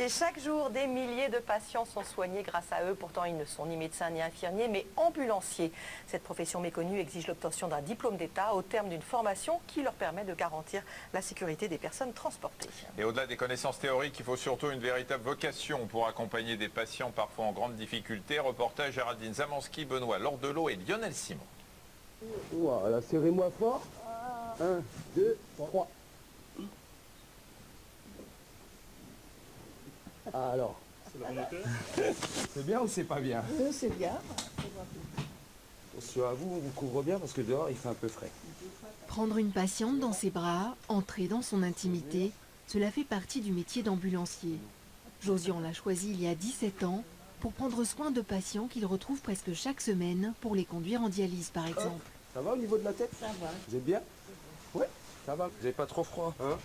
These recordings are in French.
Et chaque jour, des milliers de patients sont soignés grâce à eux. Pourtant, ils ne sont ni médecins ni infirmiers, mais ambulanciers. Cette profession méconnue exige l'obtention d'un diplôme d'État au terme d'une formation qui leur permet de garantir la sécurité des personnes transportées. Et au-delà des connaissances théoriques, il faut surtout une véritable vocation pour accompagner des patients parfois en grande difficulté. Reportage Géraldine Zamanski, Benoît Lordelot et Lionel Simon. Voilà, serrez-moi fort. 1, 2, 3. Alors, c'est bien ou c'est pas bien? C'est bien. Attention à vous, on vous couvre bien parce que dehors il fait un peu frais. Prendre une patiente dans ses bras, entrer dans son intimité, cela fait partie du métier d'ambulancier. Josian l'a choisi il y a 17 ans pour prendre soin de patients qu'il retrouve presque chaque semaine pour les conduire en dialyse par exemple. Ça va au niveau de la tête? Ça va. Vous êtes bien? Ouais, ça va. Vous n'avez pas trop froid, hein?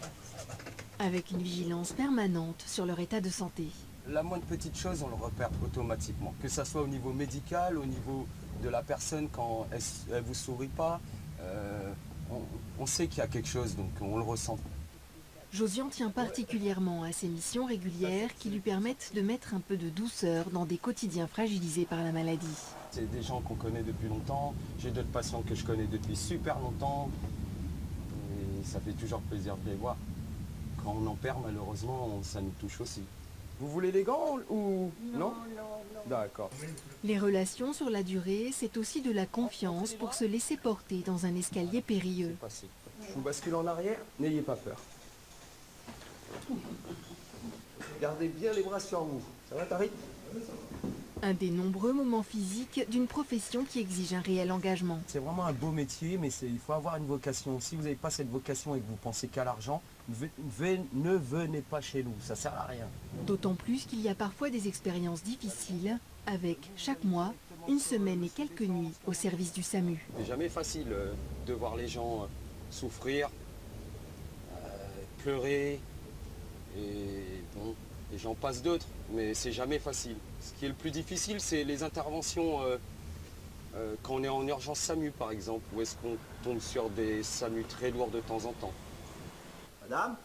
Avec une vigilance permanente sur leur état de santé. La moindre petite chose, on le repère automatiquement. Que ça soit au niveau médical, au niveau de la personne quand elle vous sourit pas, on sait qu'il y a quelque chose, donc on le ressent. Josian tient particulièrement à ses missions régulières qui lui permettent de mettre un peu de douceur dans des quotidiens fragilisés par la maladie. C'est des gens qu'on connaît depuis longtemps, j'ai d'autres patients que je connais depuis super longtemps, et ça fait toujours plaisir de les voir. Quand on en perd, malheureusement, ça nous touche aussi. Vous voulez les gants ou non? D'accord. Les relations sur la durée, c'est aussi de la confiance pour se laisser porter dans un escalier périlleux. Je vous bascule en arrière, n'ayez pas peur. Gardez bien les bras sur vous. Ça va, Tariq? Un des nombreux moments physiques d'une profession qui exige un réel engagement. C'est vraiment un beau métier, mais il faut avoir une vocation. Si vous n'avez pas cette vocation et que vous pensez qu'à l'argent, ne venez pas chez nous, ça sert à rien. D'autant plus qu'il y a parfois des expériences difficiles, avec chaque mois, une semaine et quelques nuits au service du SAMU. C'est jamais facile de voir les gens souffrir, pleurer, et bon, et j'en passe d'autres, mais c'est jamais facile. Ce qui est le plus difficile, c'est les interventions quand on est en urgence SAMU par exemple, ou est-ce qu'on tombe sur des SAMU très lourds de temps en temps. Madame?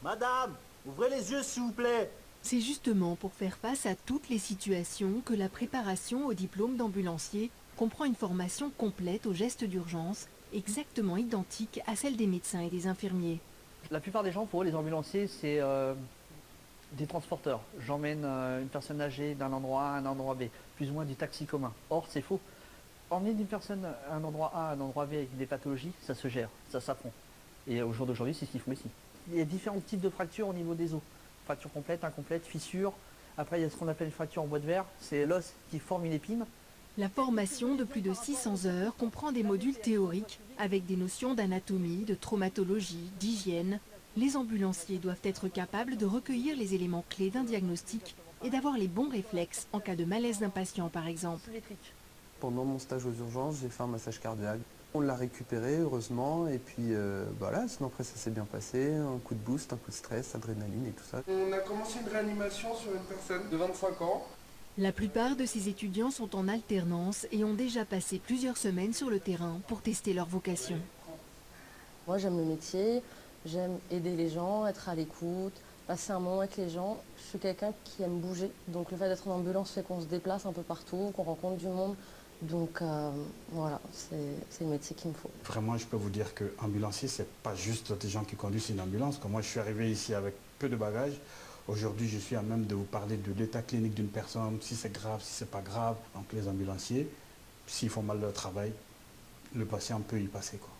Madame, ouvrez les yeux s'il vous plaît. C'est justement pour faire face à toutes les situations que la préparation au diplôme d'ambulancier comprend une formation complète aux gestes d'urgence, exactement identique à celle des médecins et des infirmiers. La plupart des gens, pour eux, les ambulanciers, c'est des transporteurs. J'emmène une personne âgée d'un endroit A à un endroit B, plus ou moins du taxi commun. Or, c'est faux. Emmener une personne à un endroit A à un endroit B avec des pathologies, ça se gère, ça s'apprend. Et au jour d'aujourd'hui, c'est ce qu'ils font ici. Il y a différents types de fractures au niveau des os. Fracture complète, incomplète, fissure. Après, il y a ce qu'on appelle une fracture en bois de verre. C'est l'os qui forme une épine. La formation de plus de 600 heures comprend des modules théoriques avec des notions d'anatomie, de traumatologie, d'hygiène. Les ambulanciers doivent être capables de recueillir les éléments clés d'un diagnostic et d'avoir les bons réflexes en cas de malaise d'un patient par exemple. Pendant mon stage aux urgences, j'ai fait un massage cardiaque. On l'a récupéré heureusement et puis voilà, sinon après ça s'est bien passé, un coup de boost, un coup de stress, adrénaline et tout ça. On a commencé une réanimation sur une personne de 25 ans. La plupart de ces étudiants sont en alternance et ont déjà passé plusieurs semaines sur le terrain pour tester leur vocation. Moi j'aime le métier, j'aime aider les gens, être à l'écoute, passer un moment avec les gens. Je suis quelqu'un qui aime bouger, donc le fait d'être en ambulance fait qu'on se déplace un peu partout, qu'on rencontre du monde. Donc voilà, c'est le métier qu'il me faut. Vraiment, je peux vous dire que ambulancier, c'est pas juste des gens qui conduisent une ambulance. Comme moi, je suis arrivé ici avec peu de bagages. Aujourd'hui, je suis à même de vous parler de l'état clinique d'une personne, si c'est grave, si c'est pas grave. Donc les ambulanciers, s'ils font mal leur travail, le patient peut y passer, quoi.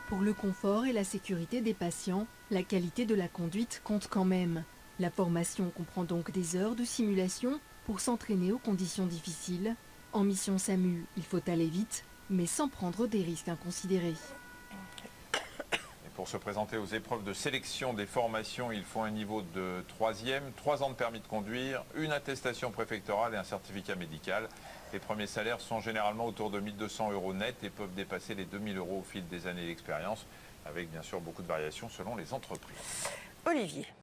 Pour le confort et la sécurité des patients, la qualité de la conduite compte quand même. La formation comprend donc des heures de simulation pour s'entraîner aux conditions difficiles. En mission SAMU, il faut aller vite, mais sans prendre des risques inconsidérés. Et pour se présenter aux épreuves de sélection des formations, il faut un niveau de 3e, 3 ans de permis de conduire, une attestation préfectorale et un certificat médical. Les premiers salaires sont généralement autour de 1 200 € net et peuvent dépasser les 2 000 € au fil des années d'expérience, avec bien sûr beaucoup de variations selon les entreprises. Olivier.